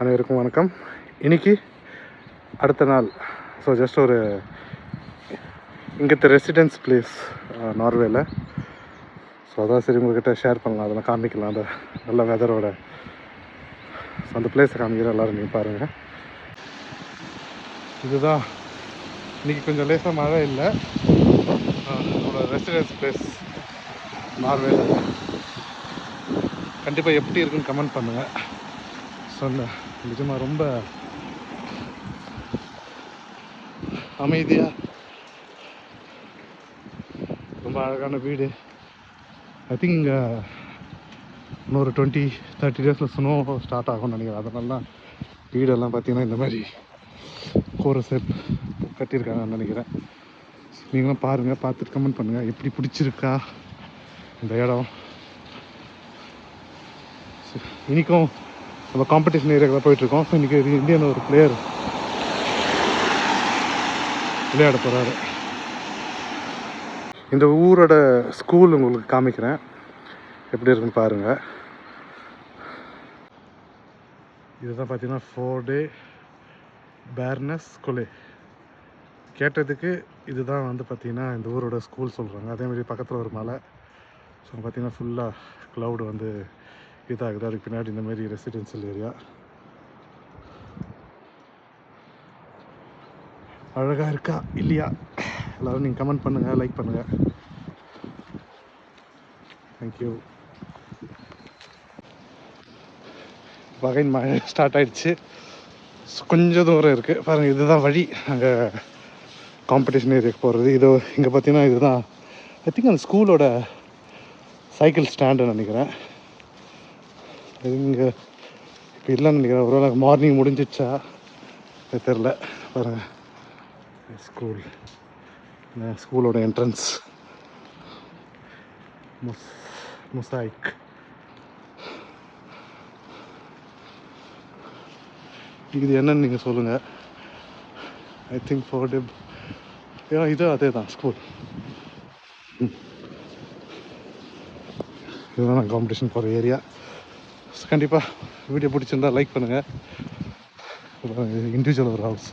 அனைவருக்கும் வணக்கம். இன்றைக்கி அடுத்த நாள். ஸோ ஜஸ்ட் ஒரு இங்கத்த ரெசிடென்ஸ் பிளேஸ் நார்வேயில். ஸோ அதான் சரி உங்கள்கிட்ட ஷேர் பண்ணலாம், அதெல்லாம் காமிக்கலாம். அந்த நல்ல வெதரோட ஸோ அந்த பிளேஸை காமிக்கிறேன், எல்லோரும் நீங்கள் பாருங்கள். இதுதான் இன்றைக்கி கொஞ்சம் லேசாக மழை இல்லை. என்னோடய ரெசிடென்ஸ் பிளேஸ் நார்வேயில். கண்டிப்பாக எப்படி இருக்குன்னு கமெண்ட் பண்ணுங்கள். சொன்ன நிஜமாக ரொம்ப அமைதியாக ரொம்ப அழகான வீடு. ஐ திங்க் இங்கே இன்னொரு 20-30 டேஸில் ஸ்னோ ஸ்டார்ட் ஆகும்னு நினைக்கிறேன். அதனால தான் வீடெல்லாம் பார்த்திங்கன்னா இந்த மாதிரி கோர சேப் கட்டியிருக்காங்கன்னு நினைக்கிறேன். நீங்களும் பாருங்கள், பார்த்துட்டு கமெண்ட் பண்ணுங்கள் எப்படி பிடிச்சிருக்கா இந்த இடம். இன்றைக்கும் நம்ம காம்படிஷன் ஏரியாவில் போயிட்டுருக்கோம். ஸோ இன்றைக்கி இந்தியன் ஒரு பிளேயர் விளையாட போகிறாரு. இந்த ஊரோட ஸ்கூல் உங்களுக்கு காமிக்கிறேன், எப்படி இருக்குன்னு பாருங்கள். இதுதான் பார்த்தீங்கன்னா 4 பேர்னஸ் கொலே. கேட்டதுக்கு இதுதான் வந்து பார்த்திங்கன்னா இந்த ஊரோட ஸ்கூல் சொல்கிறாங்க. அதேமாதிரி பக்கத்தில் ஒரு மலை. ஸோ பார்த்திங்கன்னா ஃபுல்லாக க்ளவுடு வந்து இதாகுது. அதுக்கு பின்னாடி இந்தமாரி ரெசிடென்சியல் ஏரியா. அழகாக இருக்கா இல்லையா எல்லோரும் நீங்கள் கமெண்ட் பண்ணுங்கள், லைக் பண்ணுங்கள். தேங்க்யூ. வகை மழை ஸ்டார்ட் ஆகிடுச்சு. கொஞ்சம் தூரம் இருக்குது பாருங்கள். இதுதான் வழி அங்கே காம்படிஷன் ஏரியாவுக்கு போகிறது. இது இங்கே பார்த்தீங்கன்னா இதுதான் ஐ திங்க் அந்த ஸ்கூலோட சைக்கிள் ஸ்டாண்டுன்னு நினைக்கிறேன். இங்கே இப்போ இல்லைன்னு நினைக்கிறேன். ஒரு வேளை மார்னிங் முடிஞ்சிச்சா தெரில. பாருங்கள் ஸ்கூலோட என்ட்ரன்ஸ் மொசாய்க். இது என்னன்னு நீங்கள் சொல்லுங்கள். ஐ திங்க் 4 இது அதே தான் ஸ்கூல். இதுதான் நான் காம்படிஷன் போகிற ஏரியா. கண்டிப்பாக வீடியோ பிடிச்சிருந்தா லைக் பண்ணுங்கள். இண்டிவிஜுவல் ஒரு ஹவுஸ்.